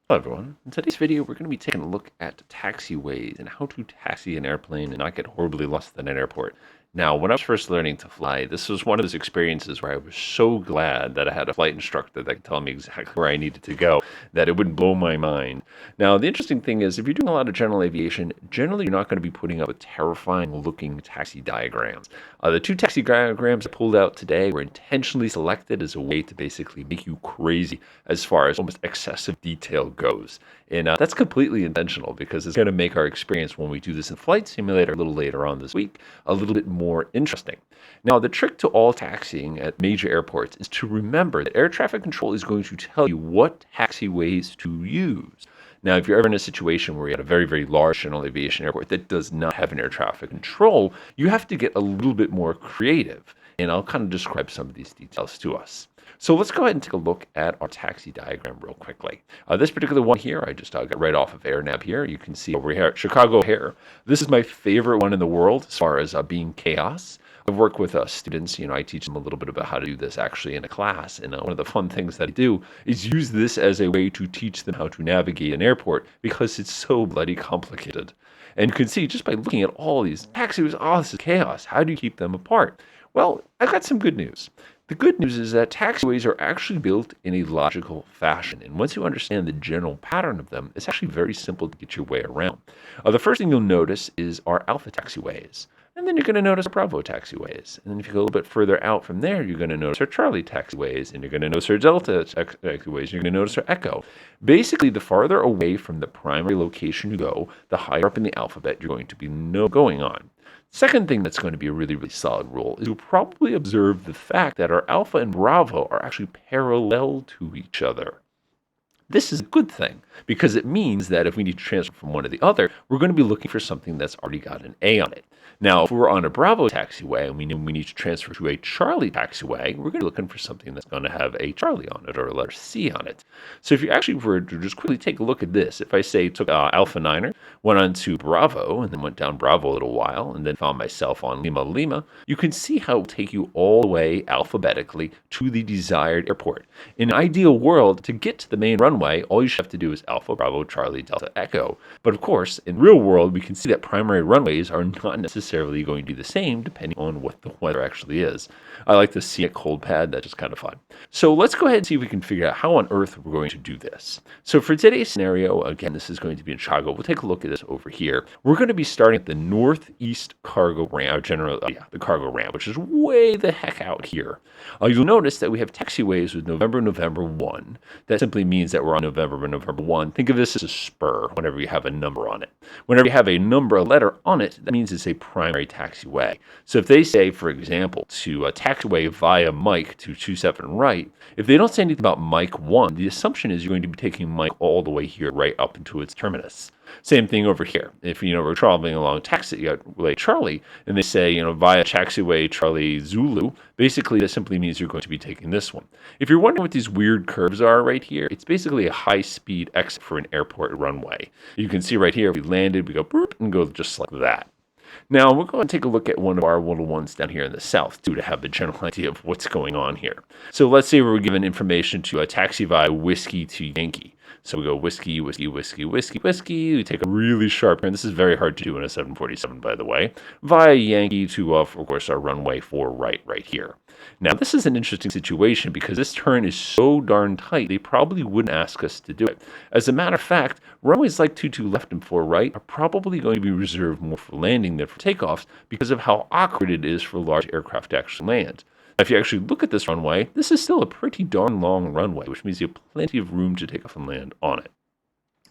Hello everyone. In today's video, we're going to be taking a look at taxiways and how to taxi an airplane and not get horribly lost in an airport. Now, when I was first learning to fly, this was one of those experiences where I was so glad that I had a flight instructor that could tell me exactly where I needed to go, that it would blow my mind. Now, the interesting thing is, if you're doing a lot of general aviation, generally you're not going to be putting up with terrifying looking taxi diagrams. The two taxi diagrams I pulled out today were intentionally selected as a way to basically make you crazy as far as almost excessive detail goes. And that's completely intentional because it's going to make our experience when we do this in Flight Simulator a little later on this week a little bit more interesting. Now, the trick to all taxiing at major airports is to remember that air traffic control is going to tell you what taxiways to use. Now, if you're ever in a situation where you're at a very, very large general aviation airport that does not have an air traffic control, you have to get a little bit more creative. And I'll kind of describe some of these details to us. So let's go ahead and take a look at our taxi diagram real quickly. This particular one here, I just got right off of AirNav here. You can see over here at Chicago O'Hare. This is my favorite one in the world as far as being chaos. I've worked with students, I teach them a little bit about how to do this actually in a class. And one of the fun things that I do is use this as a way to teach them how to navigate an airport because it's so bloody complicated. And you can see just by looking at all these taxis, oh, this is chaos. How do you keep them apart? Well, I've got some good news. The good news is that taxiways are actually built in a logical fashion. And once you understand the general pattern of them, it's actually very simple to get your way around. The first thing you'll notice is our alpha taxiways. And then you're going to notice our Bravo taxiways. And then if you go a little bit further out from there, you're going to notice our Charlie taxiways. And you're going to notice our Delta taxiways. You're going to notice our Echo. Basically, the farther away from the primary location you go, the higher up in the alphabet you're going to be going on. Second thing that's going to be a really, really solid rule is you'll probably observe the fact that our Alpha and Bravo are actually parallel to each other. This is a good thing because it means that if we need to transfer from one to the other, we're going to be looking for something that's already got an A on it. Now, if we're on a Bravo taxiway and we know we need to transfer to a Charlie taxiway, we're going to be looking for something that's going to have a Charlie on it or a letter C on it. So if you actually were to just quickly take a look at this, if I say took Alpha Niner, went on to Bravo, and then went down Bravo a little while, and then found myself on Lima Lima, you can see how it will take you all the way alphabetically to the desired airport. In an ideal world, to get to the main runway, all you should have to do is Alpha, Bravo, Charlie, Delta, Echo. But of course, in real world, we can see that primary runways are not necessarily going to be the same depending on what the weather actually is. I like to see a cold pad. That's just kind of fun. So let's go ahead and see if we can figure out how on earth we're going to do this. So for today's scenario, again, this is going to be in Chicago. We'll take a look at this over here. We're going to be starting at the northeast cargo ramp, the cargo ramp, which is way the heck out here. You'll notice that we have taxiways with November 1. That simply means that we're on November 1. Think of this as a spur whenever you have a number on it. Whenever you have a letter on it, that means it's a primary taxiway. So if they say, for example, to a taxiway via Mike to 27 right, if they don't say anything about Mike 1, the assumption is you're going to be taking Mike all the way here right up into its terminus. Same thing over here. If we're traveling along taxiway Charlie, and they say via taxiway Charlie Zulu, basically that simply means you're going to be taking this one. If you're wondering what these weird curves are right here, it's basically a high-speed exit for an airport runway. You can see right here, if we landed, we go boop and go just like that. Now, we're going to take a look at one of our little ones down here in the south, too, to have the general idea of what's going on here. So let's say we're given information to a taxi via Whiskey to Yankee. So we go whiskey, whiskey, whiskey, whiskey, whiskey. We take a really sharp turn. This is very hard to do in a 747, by the way. Via Yankee to, of course, our runway 4 right here. Now, this is an interesting situation because this turn is so darn tight, they probably wouldn't ask us to do it. As a matter of fact, runways like 22 left and 4 right are probably going to be reserved more for landing than for takeoffs because of how awkward it is for large aircraft to actually land. If you actually look at this runway, this is still a pretty darn long runway, which means you have plenty of room to take off and land on it.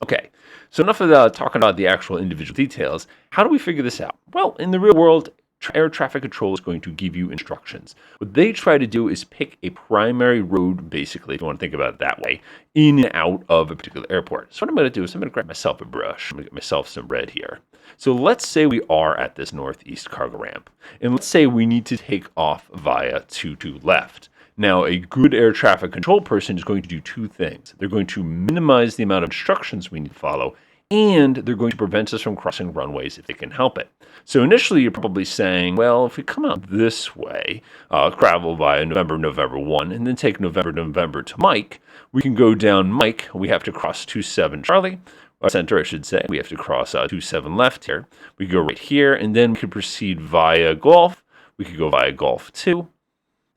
Okay, so enough of talking about the actual individual details. How do we figure this out? Well, in the real world, air traffic control is going to give you instructions. What they try to do is pick a primary road, basically, if you want to think about it that way, in and out of a particular airport. So what I'm going to do is I'm going to grab myself a brush. I'm going to get myself some red here. So let's say we are at this northeast cargo ramp. And let's say we need to take off via 22 left. Now, a good air traffic control person is going to do two things. They're going to minimize the amount of instructions we need to follow, and they're going to prevent us from crossing runways if they can help it. So initially, you're probably saying, well, if we come out this way, travel via November 1, and then take November to Mike, we can go down Mike. We have to cross 27 Charlie, or center, I should say. We have to cross 27 left here. We go right here, and then we can proceed via Golf. We could go via Golf 2.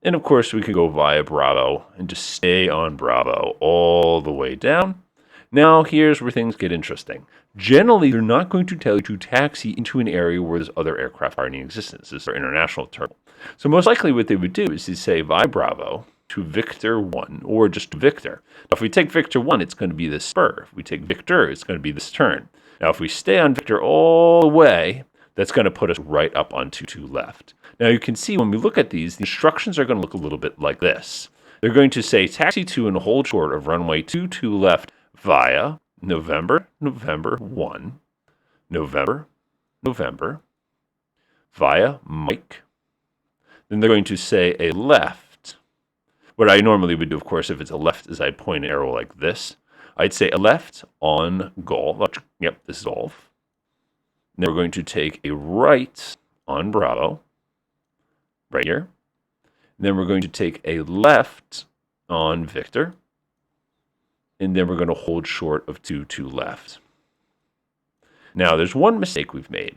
And of course, we can go via Bravo and just stay on Bravo all the way down. Now, here's where things get interesting. Generally, they're not going to tell you to taxi into an area where there's other aircraft already in existence. This is our international terminal. So most likely what they would do is to say via Bravo to Victor 1 or just Victor. Now, if we take Victor 1, it's going to be this spur. If we take Victor, it's going to be this turn. Now, if we stay on Victor all the way, that's going to put us right up onto 2 left. Now, you can see when we look at these, the instructions are going to look a little bit like this. They're going to say taxi to and hold short of runway 22 left via November 1, November, via Mike. Then they're going to say a left. What I normally would do, of course, if it's a left, is I'd point an arrow like this. I'd say a left on Golf. Yep, this is Golf. Then we're going to take a right on Bravo, right here. And then we're going to take a left on Victor. And then we're going to hold short of 2 left. Now, there's one mistake we've made.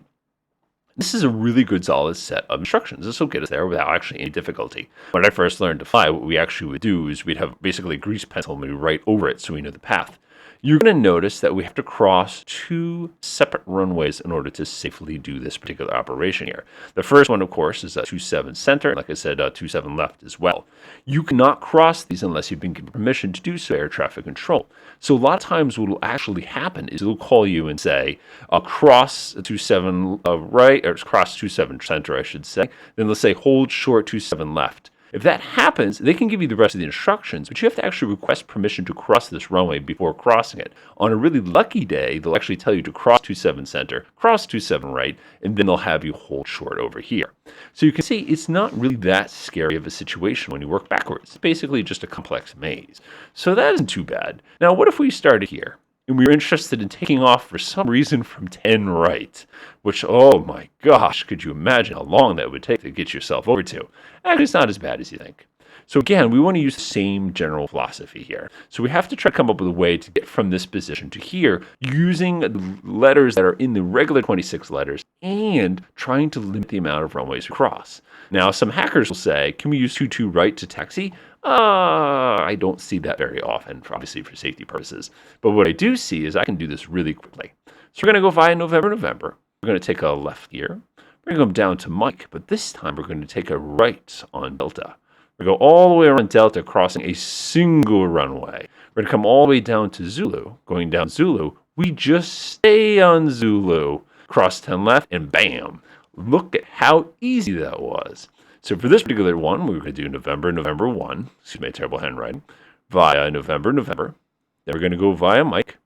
This is a really good solid set of instructions. This will get us there without actually any difficulty. When I first learned to fly, what we actually would do is we'd have basically a grease pencil and we'd write over it so we know the path. You're going to notice that we have to cross 2 separate runways in order to safely do this particular operation here. The first one, of course, is 27 center. Like I said, 27 left as well. You cannot cross these unless you've been given permission to do so, air traffic control. So a lot of times what will actually happen is they'll call you and say, cross 27 right, or cross 27 center, I should say. Then they'll say, hold short 27 left. If that happens, they can give you the rest of the instructions, but you have to actually request permission to cross this runway before crossing it. On a really lucky day, they'll actually tell you to cross 27 center, cross 27 right, and then they'll have you hold short over here. So you can see it's not really that scary of a situation when you work backwards. It's basically just a complex maze. So that isn't too bad. Now, what if we started here? And we were interested in taking off for some reason from 10 right, which, oh my gosh, could you imagine how long that would take to get yourself over to? Actually, it's not as bad as you think. So again, we want to use the same general philosophy here. So we have to try to come up with a way to get from this position to here using the letters that are in the regular 26 letters and trying to limit the amount of runways we cross. Now, some hackers will say, can we use 22 right to taxi? I don't see that very often, obviously for safety purposes. But what I do see is I can do this really quickly. So we're going to go via November. We're going to take a left here. We're going to go down to Mike, but this time we're going to take a right on Delta. We go all the way around Delta, crossing a single runway. We're going to come all the way down to Zulu. Going down Zulu, we just stay on Zulu. Cross 10 left, and bam. Look at how easy that was. So for this particular one, we're going to do November 1. Excuse my terrible handwriting. Via November. Then we're going to go via Mike.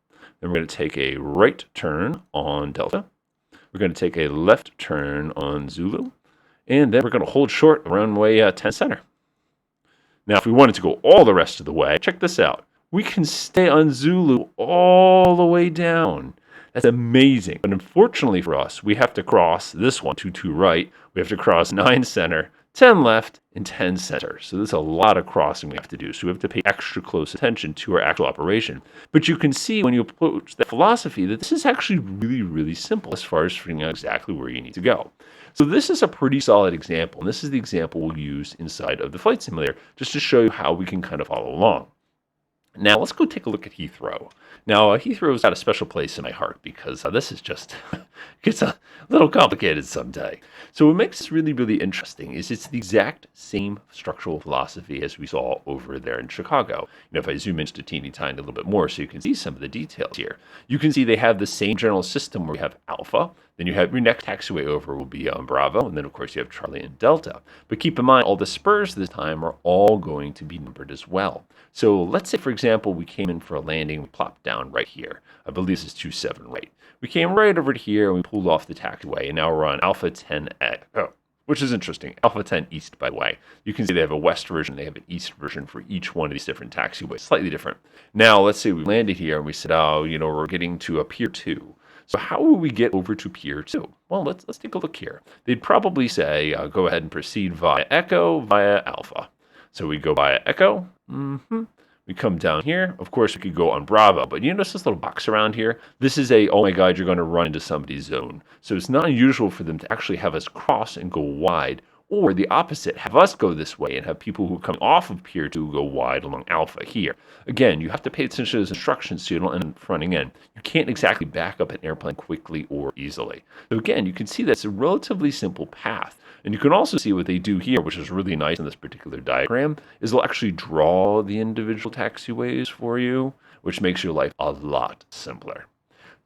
Then we're going to take a right turn on Delta. We're going to take a left turn on Zulu. And then we're going to hold short runway 10 center. Now, if we wanted to go all the rest of the way, check this out. We can stay on Zulu all the way down. That's amazing. But unfortunately for us, we have to cross this one, 22 right. We have to cross 9 center, 10 left, and 10 center. So there's a lot of crossing we have to do. So we have to pay extra close attention to our actual operation. But you can see when you approach that philosophy that this is actually really, really simple as far as figuring out exactly where you need to go. So this is a pretty solid example. And this is the example we'll use inside of the flight simulator just to show you how we can kind of follow along. Now, let's go take a look at Heathrow. Now, Heathrow's got a special place in my heart because this is just, gets a little complicated someday. So what makes this really, really interesting is it's the exact same structural philosophy as we saw over there in Chicago. If I zoom in just a teeny tiny a little bit more so you can see some of the details here, you can see they have the same general system where you have Alpha, then you have your next taxiway over will be Bravo, and then of course you have Charlie and Delta. But keep in mind, all the spurs this time are all going to be numbered as well. So let's say, for example, we came in for a landing, we plopped down right here. I believe this is 27 right. We came right over to here and we pulled off the taxiway, and now we're on Alpha 10A. which is interesting. Alpha 10 East, by the way. You can see they have a West version, they have an East version for each one of these different taxiways, slightly different. Now, let's say we landed here and we said, oh, we're getting to a Pier 2. So how will we get over to Pier 2? Well, let's take a look here. They'd probably say, go ahead and proceed via Echo, via Alpha. So we go via Echo. We come down here. Of course, we could go on Bravo, but you notice this little box around here? This is oh my God, you're going to run into somebody's zone. So it's not unusual for them to actually have us cross and go wide, or the opposite, have us go this way and have people who come off of Pier 2 go wide along Alpha here. Again, you have to pay attention to those instructions so you don't end up fronting in. You can't exactly back up an airplane quickly or easily. So again, you can see that's a relatively simple path. And you can also see what they do here, which is really nice in this particular diagram, is they'll actually draw the individual taxiways for you, which makes your life a lot simpler.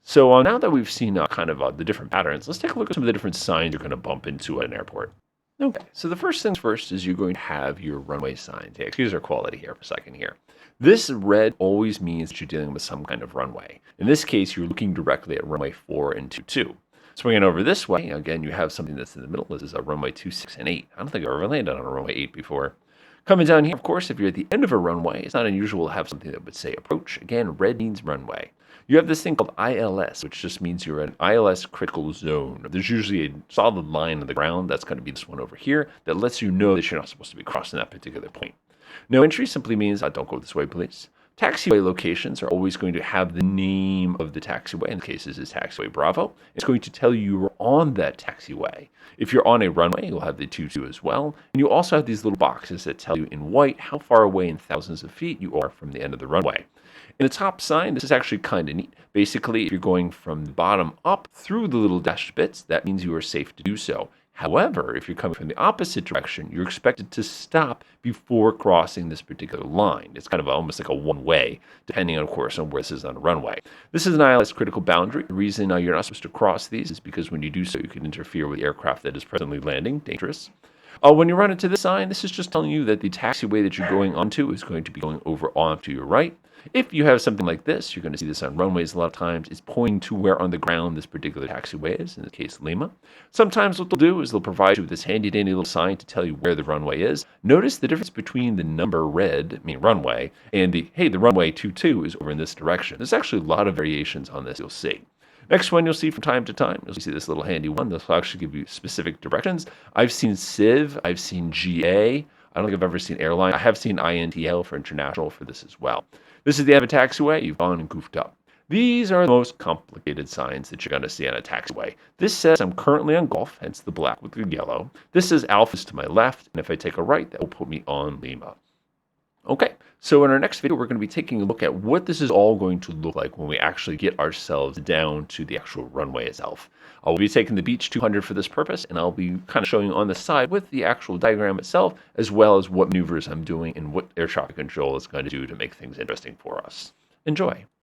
So now that we've seen the different patterns, let's take a look at some of the different signs you're going to bump into at an airport. Okay, so the first things first is you're going to have your runway signs. Yeah, excuse our quality here for a second here. This red always means that you're dealing with some kind of runway. In this case, you're looking directly at runway 4 and 22. Swinging over this way, again, you have something that's in the middle. This is a runway 26 and 8. I don't think I've ever landed on a runway 8 before. Coming down here, of course, if you're at the end of a runway, it's not unusual to have something that would say approach. Again, red means runway. You have this thing called ILS, which just means you're in ILS critical zone. There's usually a solid line on the ground. That's going to be this one over here that lets you know that you're not supposed to be crossing that particular point. No entry simply means, don't go this way, please. Taxiway locations are always going to have the name of the taxiway. In this case, this is Taxiway Bravo. It's going to tell you you're on that taxiway. If you're on a runway, you'll have the 22 as well. And you also have these little boxes that tell you in white how far away in thousands of feet you are from the end of the runway. In the top sign, this is actually kind of neat. Basically, if you're going from the bottom up through the little dashed bits, that means you are safe to do so. However, if you're coming from the opposite direction, you're expected to stop before crossing this particular line. It's kind of almost like a one-way, depending, of course, on where this is on the runway. This is an ILS critical boundary. The reason you're not supposed to cross these is because when you do so, you can interfere with the aircraft that is presently landing. Dangerous. When you run into this sign, this is just telling you that the taxiway that you're going onto is going to be going over onto your right. If you have something like this, you're going to see this on runways a lot of times, it's pointing to where on the ground this particular taxiway is, in this case Lima. Sometimes what they'll do is they'll provide you with this handy dandy little sign to tell you where the runway is. Notice the difference between the number red, runway, and the runway 22 is over in this direction. There's actually a lot of variations on this you'll see. Next one you'll see from time to time, you'll see this little handy one. This will actually give you specific directions. I've seen CIV, I've seen GA. I don't think I've ever seen airline. I have seen INTL for international for this as well. This is the end of a taxiway. You've gone and goofed up. These are the most complicated signs that you're going to see on a taxiway. This says I'm currently on Gulf, hence the black with the yellow. This says Alpha's to my left, and if I take a right, that will put me on Lima. Okay, so in our next video, we're going to be taking a look at what this is all going to look like when we actually get ourselves down to the actual runway itself. I'll be taking the Beech 200 for this purpose, and I'll be kind of showing you on the side with the actual diagram itself, as well as what maneuvers I'm doing and what air traffic control is going to do to make things interesting for us. Enjoy.